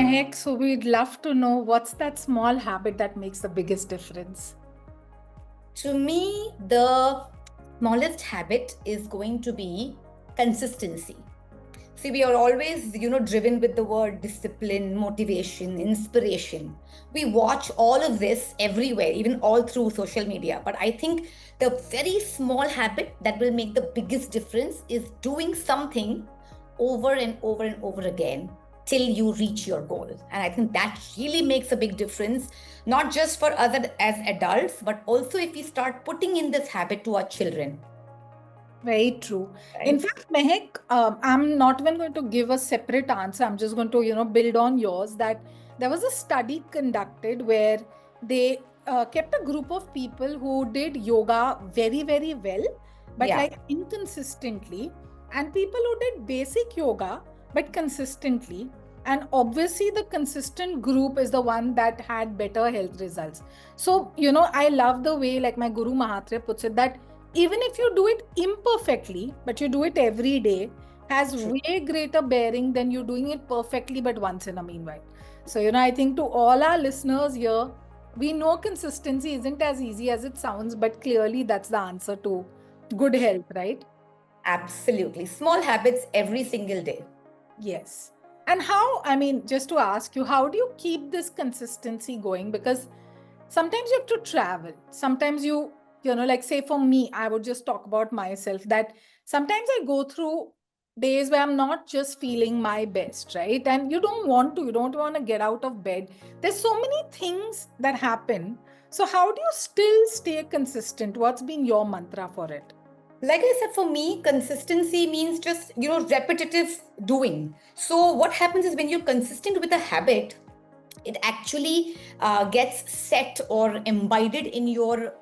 Heck, so we'd love to know what's that small habit that makes the biggest difference? To me, the smallest habit is going to be consistency. See, we are always, driven with the word discipline, motivation, inspiration. We watch all of this everywhere, even all through social media. But I think the very small habit that will make the biggest difference is doing something over and over and over again till you reach your goal. And I think that really makes a big difference, not just for us as adults, but also if we start putting in this habit to our children. Very true. In Right? fact, Mehek, I'm not even going to give a separate answer. I'm just going to, build on yours. That there was a study conducted where they kept a group of people who did yoga very, very well, but Yeah. like inconsistently, and people who did basic yoga but consistently. And obviously, the consistent group is the one that had better health results. So, I love the way, like my Guru Mahatria puts it, that even if you do it imperfectly, but you do it every day, has True. way greater bearing than you doing it perfectly, but once in a meanwhile. So, I think to all our listeners here, we know consistency isn't as easy as it sounds, but clearly that's the answer to good health, right? Absolutely. Small habits every single day. Yes. And how, I mean, just to ask you, how do you keep this consistency going? Because sometimes you have to travel. Sometimes like say for me, I would just talk about myself that sometimes I go through days where I'm not just feeling my best, right? And you don't want to get out of bed. There's so many things that happen. So, how do you still stay consistent? What's been your mantra for it? Like I said, for me, consistency means just, repetitive doing. So what happens is when you're consistent with a habit, it actually gets set or imbibed in your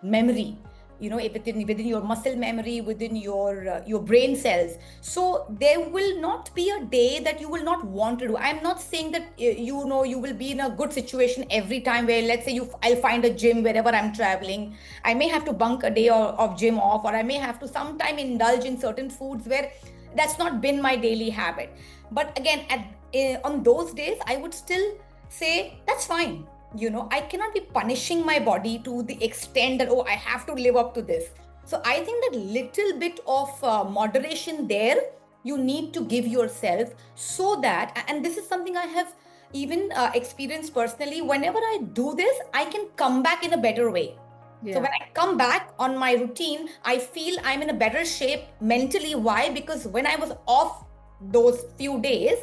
memory, within your muscle memory, within your brain cells. So there will not be a day that you will not want to do. I'm not saying that you will be in a good situation every time, where let's say I'll find a gym wherever I'm traveling. I may have to bunk a day of gym off, or I may have to sometime indulge in certain foods where that's not been my daily habit. But again, on those days, I would still say that's fine. I cannot be punishing my body to the extent that, oh, I have to live up to this. So I think that little bit of moderation there you need to give yourself, so that, and this is something I have even experienced personally, whenever I do this, I can come back in a better way. So Yeah. when I come back on my routine, I feel I'm in a better shape mentally. Why? Because when I was off those few days,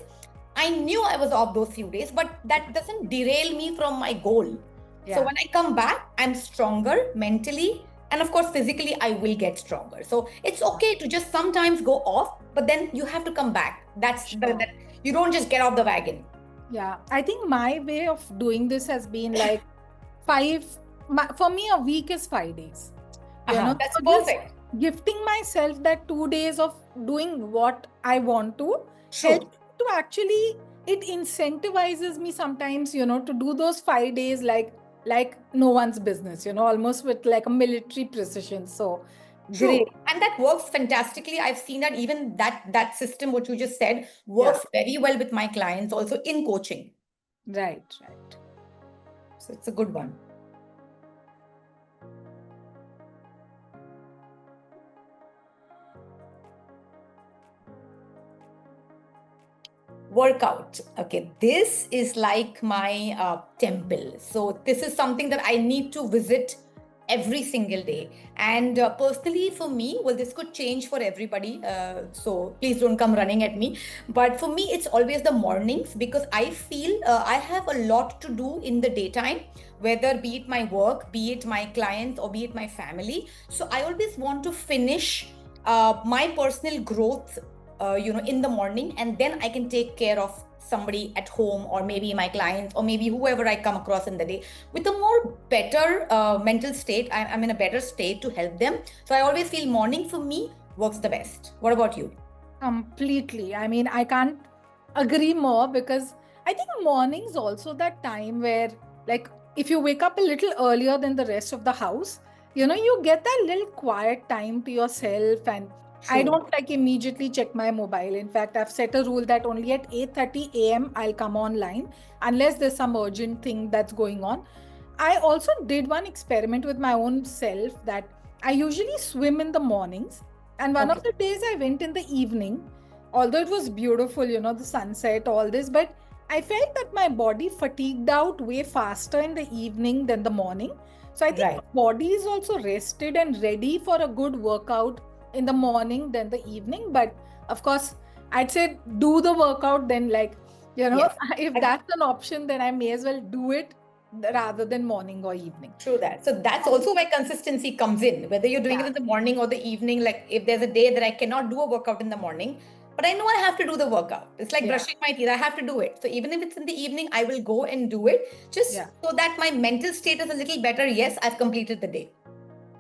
I knew I was off those few days, but that doesn't derail me from my goal. So Yeah. when I come back, I'm stronger mentally, and of course physically I will get stronger. So it's okay to just sometimes go off, but then you have to come back. Sure. That you don't just get off the wagon. Yeah, I think my way of doing this has been like five, for me, a week is 5 days. That's So just perfect. gifting myself that 2 days of doing what I want to help True. to actually, it incentivizes me sometimes, to do those 5 days like no one's business, almost with like a military precision. So great. True. And that works fantastically. I've seen that even that system, what you just said, Yeah, works very well with my clients also in coaching. right, right. So it's a good one. Workout. Okay, this is like my temple. So this is something that I need to visit every single day. And personally, for me, well, this could change for everybody. So please don't come running at me. But for me, it's always the mornings, because I feel I have a lot to do in the daytime, whether be it my work, be it my clients, or be it my family. So I always want to finish my personal growth in the morning, and then I can take care of somebody at home, or maybe my clients, or maybe whoever I come across in the day, with a more better mental state. I'm in a better state to help them. So I always feel morning for me works the best. What about you? Completely. I mean, I can't agree more, because I think morning's also that time where, like, if you wake up a little earlier than the rest of the house, you get that little quiet time to yourself. And I True. don't like immediately check my mobile. In fact, I've set a rule that only at 8:30 a.m. I'll come online unless there's some urgent thing that's going on. I also did one experiment with my own self, that I usually swim in the mornings. And one Okay. of the days I went in the evening, although it was beautiful, the sunset, all this, but I felt that my body fatigued out way faster in the evening than the morning. So I think Right. the body is also rested and ready for a good workout in the morning than the evening. But of course, I'd say do the workout then, like, Yes. if that's an option, then I may as well do it rather than morning or evening. True that. So that's also where consistency comes in, whether you're doing it in the morning or the evening. Like if there's a day that I cannot do a workout in the morning, but I know I have to do the workout. It's like Yeah. brushing my teeth. I have to do it. So even if it's in the evening, I will go and do it just Yeah. so that my mental state is a little better. Yes, I've completed the day.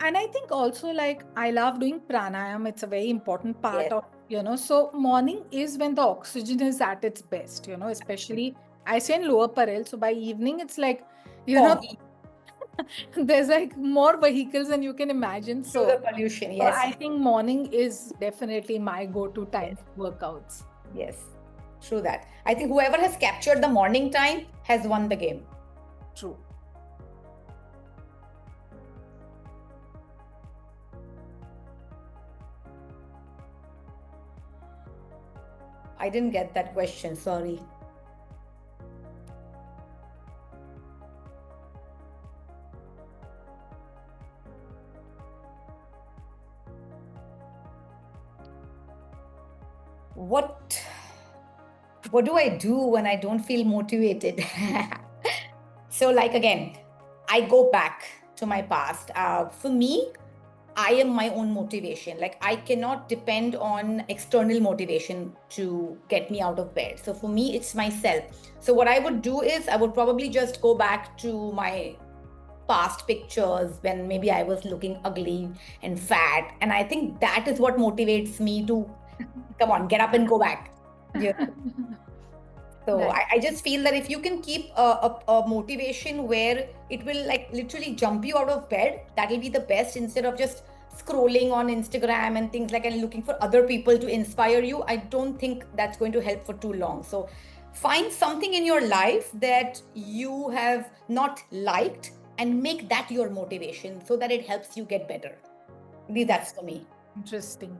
And I think also, like, I love doing pranayam. It's a very important part Yes. of, so morning is when the oxygen is at its best, especially I say in lower parel. So by evening, it's like, Foggy. there's like more vehicles than you can imagine. Through the pollution. So Yes. I think morning is definitely my go-to time Yes. for workouts. Yes. True that. I think whoever has captured the morning time has won the game. True. I didn't get that question. Sorry. What do I do when I don't feel motivated? So, like, again, I go back to my past. For me, I am my own motivation. Like, I cannot depend on external motivation to get me out of bed. So, for me, it's myself. So, what I would do is I would probably just go back to my past pictures when maybe I was looking ugly and fat. And I think that is what motivates me to come on, get up and go back. Yeah. So Nice. I just feel that if you can keep a motivation where it will like literally jump you out of bed, that'll be the best, instead of just scrolling on Instagram and things like and looking for other people to inspire you. I don't think that's going to help for too long. So find something in your life that you have not liked and make that your motivation so that it helps you get better. Maybe that's for me. Interesting.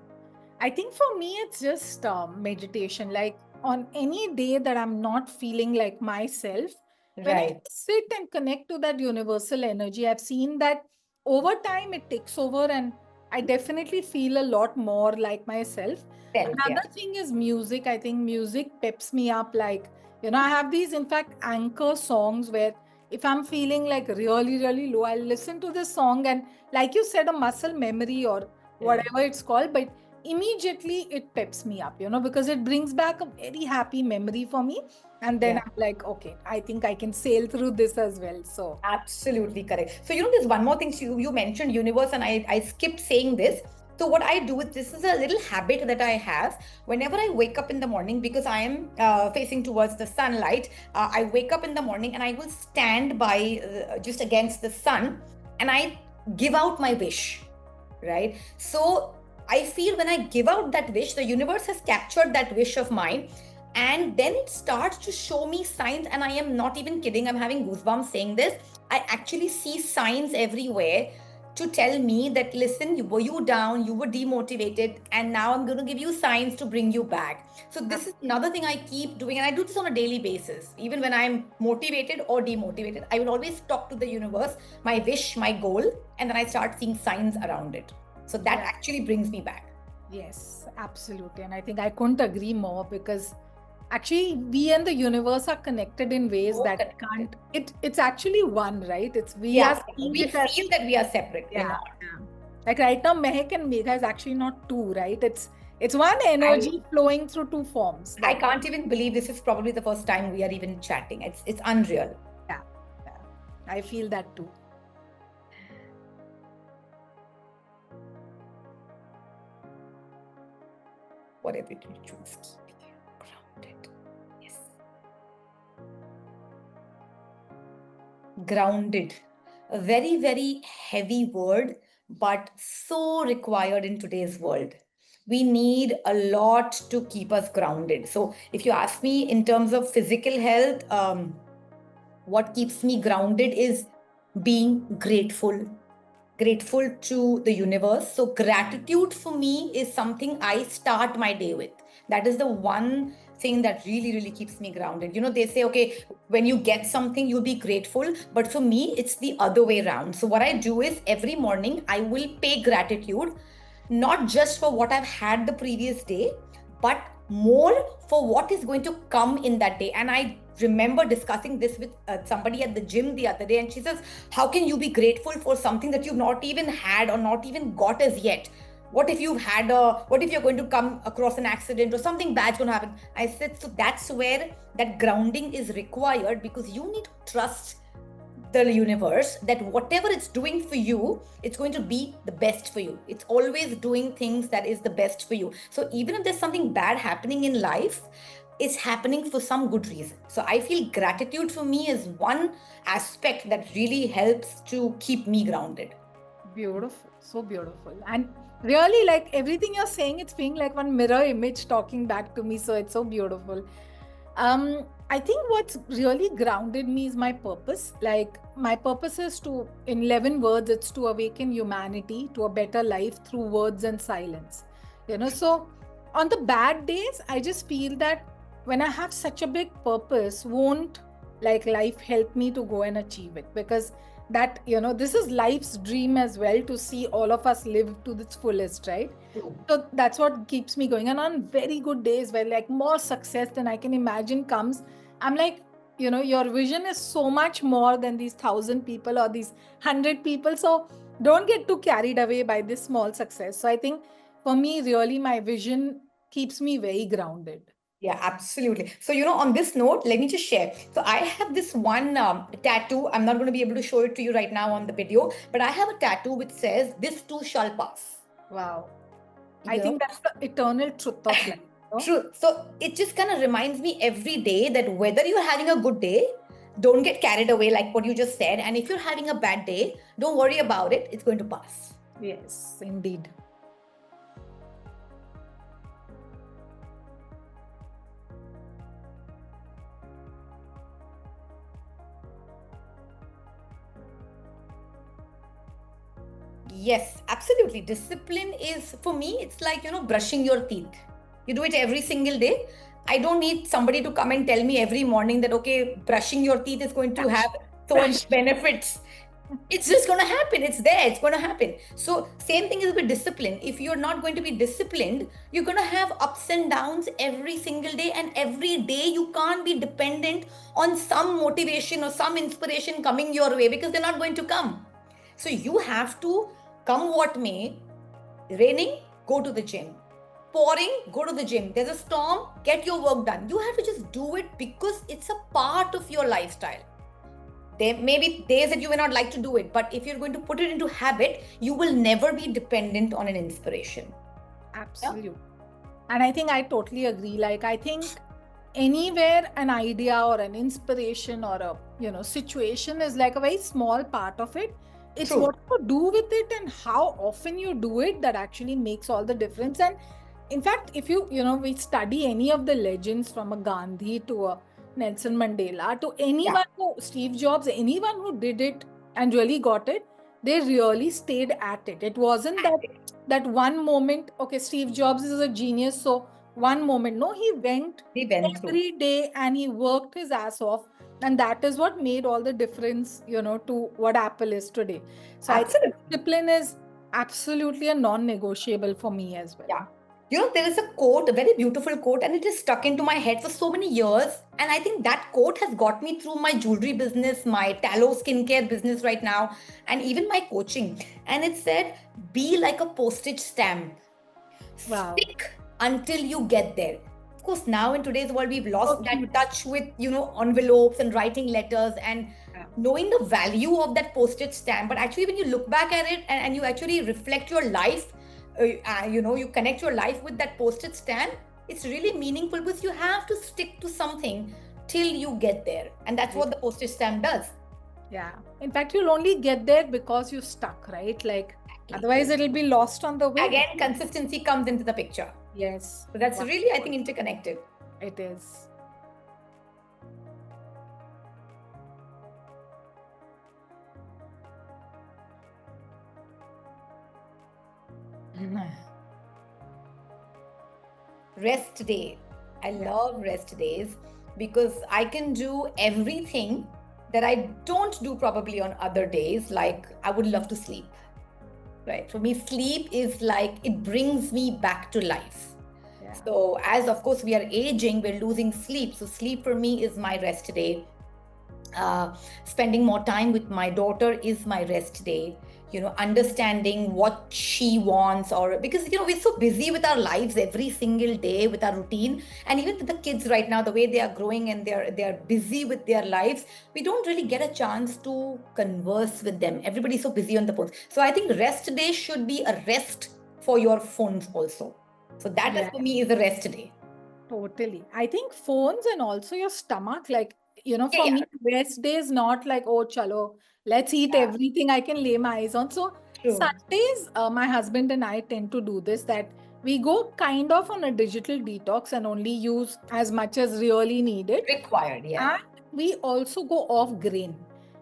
I think for me, it's just meditation. Like on any day that I'm not feeling like myself, when I Right. sit and connect to that universal energy, I've seen that over time it takes over, and I definitely feel a lot more like myself. Self, yeah. Another thing is music. I think music peps me up. Like, I have these, in fact, anchor songs where if I'm feeling like really, really low, I'll listen to this song, and like you said, a muscle memory or whatever it's called, but immediately it peps me up, because it brings back a very happy memory for me. And then Yeah. I'm like, okay, I think I can sail through this as well. So Absolutely correct. So, there's one more thing. So you mentioned universe, and I skipped saying this. So, what I do is this is a little habit that I have whenever I wake up in the morning, because I am facing towards the sunlight. I wake up in the morning and I will stand by just against the sun, and I give out my wish, right? So, I feel when I give out that wish, the universe has captured that wish of mine, and then it starts to show me signs. And I am not even kidding, I'm having goosebumps saying this. I actually see signs everywhere to tell me that, listen, you were down, you were demotivated, and now I'm going to give you signs to bring you back. So this is another thing I keep doing, and I do this on a daily basis. Even when I'm motivated or demotivated, I will always talk to the universe, my wish, my goal, and then I start seeing signs around it. So that actually brings me back. yes, absolutely. And I think I couldn't agree more, because actually we and the universe are connected in ways that can't, it's actually one, right? It's we are seeing we it as, feel that we are separate. yeah. Like right now, Mehak and Megha is actually not two, right? It's It's one energy flowing through two forms. I can't even believe this is probably the first time we are even chatting. It's unreal. Yeah, I feel that too. Whatever you choose, keep grounded. Yes. Grounded. A very, very heavy word, but so required in today's world. We need a lot to keep us grounded. So, if you ask me in terms of physical health, what keeps me grounded is being grateful to the universe. So gratitude for me is something I start my day with. That is the one thing that really keeps me grounded. They say, okay, when you get something you'll be grateful, but for me it's the other way around. So what I do is every morning I will pay gratitude, not just for what I've had the previous day, but more for what is going to come in that day. And I remember discussing this with somebody at the gym the other day, and she says, how can you be grateful for something that you've not even had or not even got as yet? What if you're going to come across an accident or something bad's going to happen? I said, so that's where that grounding is required, because you need to trust the universe that whatever it's doing for you, it's going to be the best for you. It's always doing things that is the best for you. So even if there's something bad happening in life, it's happening for some good reason. So I feel gratitude for me is one aspect that really helps to keep me grounded. Beautiful, so beautiful. And really, like everything you're saying, it's being like one mirror image talking back to me. So it's so beautiful. I think what's really grounded me is my purpose. Like my purpose is to, in 11 words, it's to awaken humanity to a better life through words and silence. So on the bad days, I just feel that when I have such a big purpose, won't like life help me to go and achieve it? Because that, this is life's dream as well, to see all of us live to its fullest, right? So that's what keeps me going. And on very good days where like more success than I can imagine comes, I'm like, your vision is so much more than these 1,000 people or these 100 people. So don't get too carried away by this small success. So I think for me, really, my vision keeps me very grounded. Yeah, absolutely. So, on this note, let me just share. So, I have this one tattoo. I'm not going to be able to show it to you right now on the video, but I have a tattoo which says, "This too shall pass." Wow. I think that's the eternal truth of life. True. So, it just kind of reminds me every day that whether you're having a good day, don't get carried away, like what you just said. And if you're having a bad day, don't worry about it. It's going to pass. Yes, indeed. Yes, absolutely. Discipline is, for me, it's like, brushing your teeth. You do it every single day. I don't need somebody to come and tell me every morning that, okay, brushing your teeth is going to have so much benefits. It's just going to happen. It's there. It's going to happen. So same thing is with discipline. If you're not going to be disciplined, you're going to have ups and downs every single day. And every day you can't be dependent on some motivation or some inspiration coming your way, because they're not going to come. So you have to, come what may, raining, go to the gym. Pouring, go to the gym. There's a storm, get your work done. You have to just do it because it's a part of your lifestyle. There may be days that you may not like to do it, but if you're going to put it into habit, you will never be dependent on an inspiration. Absolutely. Yeah? And I think I totally agree. Like, I think anywhere an idea or an inspiration or a, situation is like a very small part of it. It's True. What you do with it and how often you do it that actually makes all the difference. And in fact, if we study any of the legends, from a Gandhi to a Nelson Mandela to anyone who, Steve Jobs, anyone who did it and really got it, they really stayed at it. It wasn't that one moment, okay, Steve Jobs is a genius, so one moment. No, he went every day and he worked his ass off. And that is what made all the difference, to what Apple is today. So I think discipline is absolutely a non-negotiable for me as well. Yeah. There is a quote, a very beautiful quote, and it is stuck into my head for so many years. And I think that quote has got me through my jewelry business, my tallow skincare business right now, and even my coaching. And it said, be like a postage stamp. Wow. Stick until you get there. Of course, now in today's world, we've lost that Okay. touch with, envelopes and writing letters and Yeah. knowing the value of that postage stamp. But actually, when you look back at it and you actually reflect your life, you connect your life with that postage stamp, it's really meaningful because you have to stick to something till you get there. And that's what the postage stamp does. Yeah. In fact, you'll only get there because you're stuck, right? Like, otherwise it'll be lost on the way. Again, consistency comes into the picture. Yes. So that's really, I think, interconnected. It is. Rest day. I love rest days because I can do everything that I don't do probably on other days. Like, I would love to sleep. Right. For me, sleep is like, it brings me back to life. Yeah. So, as of course we are aging, we're losing sleep. So, sleep for me is my rest day. Spending more time with my daughter is my rest day. Understanding what she wants, or because we're so busy with our lives every single day with our routine, and even with the kids right now, the way they are growing and they're busy with their lives, we don't really get a chance to converse with them. Everybody's so busy on the phones. So I think rest day should be a rest for your phones also. So that is, for me, is a rest day. Totally. I think phones and also your stomach, like, for Yeah. me, rest day is not like, oh, chalo, let's eat everything I can lay my eyes on. So True. Sundays, my husband and I tend to do this, that we go kind of on a digital detox and only use as much as really needed. Required, yeah. And we also go off grain.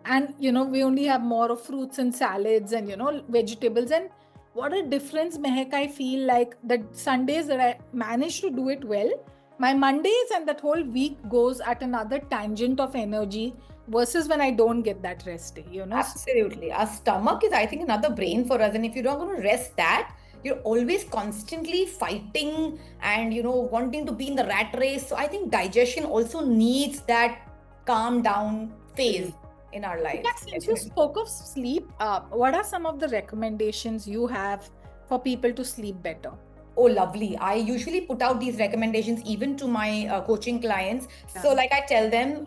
And, we only have more of fruits and salads and, vegetables. And what a difference, Mehak, I feel like the Sundays that I manage to do it well, my Mondays and that whole week goes at another tangent of energy versus when I don't get that rest day, Absolutely. Our stomach is, I think, another brain for us. And if you're not going to rest that, you're always constantly fighting and, wanting to be in the rat race. So I think digestion also needs that calm down phase in our lives. Since you spoke of sleep, what are some of the recommendations you have for people to sleep better? Oh, lovely. I usually put out these recommendations even to my coaching clients. So, like I tell them,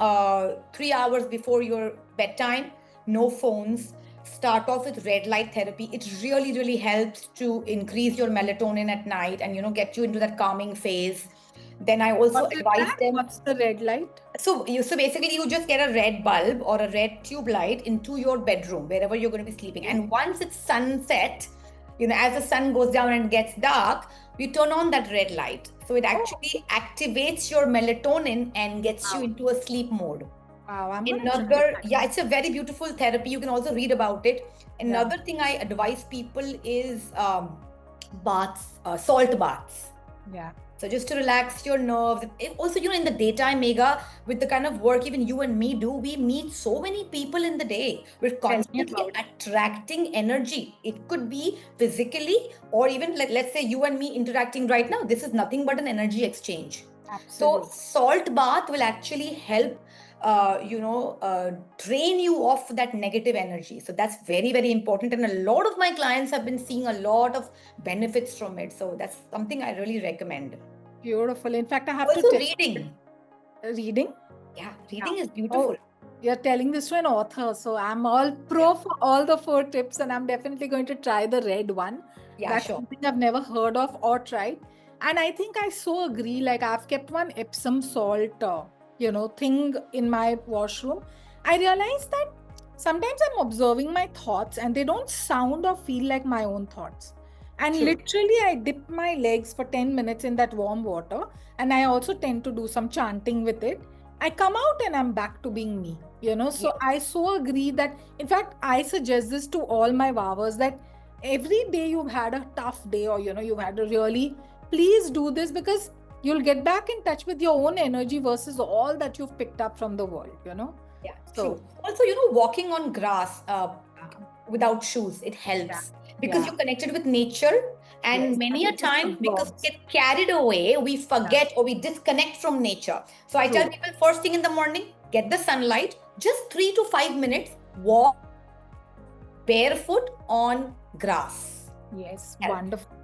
3 hours before your bedtime, no phones. Start off with red light therapy. It really, really helps to increase your melatonin at night and, get you into that calming phase. Then I also advise them. What's the red light? So basically you just get a red bulb or a red tube light into your bedroom, wherever you're going to be sleeping. And once it's sunset, as the sun goes down and gets dark, you turn on that red light. So it actually activates your melatonin and gets you into a sleep mode. Wow, it's a very beautiful therapy. You can also read about it. Another thing I advise people is baths, salt baths. Yeah. So just to relax your nerves. Also, in the daytime, Megha, with the kind of work even you and me do, we meet so many people in the day. We're constantly attracting energy. It could be physically, or even let's say you and me interacting right now. This is nothing but an energy exchange. Absolutely. So salt bath will actually help drain you off that negative energy. So that's very, very important. And a lot of my clients have been seeing a lot of benefits from it. So that's something I really recommend. Beautiful. In fact, I have also to reading. Reading? Yeah, reading is beautiful. You're telling this to an author. So I'm all pro for all the 4 tips, and I'm definitely going to try the red one. Yeah, That's sure. something I've never heard of or tried. And I think I so agree. Like, I've kept one Epsom salt, thing in my washroom. I realized that sometimes I'm observing my thoughts and they don't sound or feel like my own thoughts. And literally, I dip my legs for 10 minutes in that warm water. And I also tend to do some chanting with it. I come out and I'm back to being me, So I so agree that, in fact, I suggest this to all my wowers, that every day you've had a tough day, or, you've had a really, please do this, because you'll get back in touch with your own energy versus all that you've picked up from the world, Yeah, so also, walking on grass without shoes, it helps because you're connected with nature. And many a time, because we get carried away, we forget or we disconnect from nature. So I tell people, first thing in the morning, get the sunlight, just 3 to 5 minutes, walk barefoot on grass. Yes, wonderful.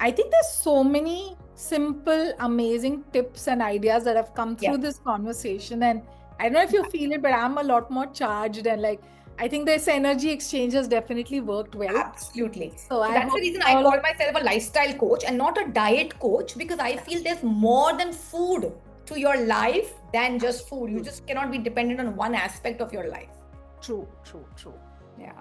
I think there's so many simple, amazing tips and ideas that have come through Yeah. this conversation. And I don't know if you feel it, but I'm a lot more charged, and like I think this energy exchange has definitely worked well. Absolutely. So So I that's the hope reason I all call myself a lifestyle coach and not a diet coach, because I feel there's more than food to your life than just food. You just cannot be dependent on one aspect of your life. true, true, true. Yeah.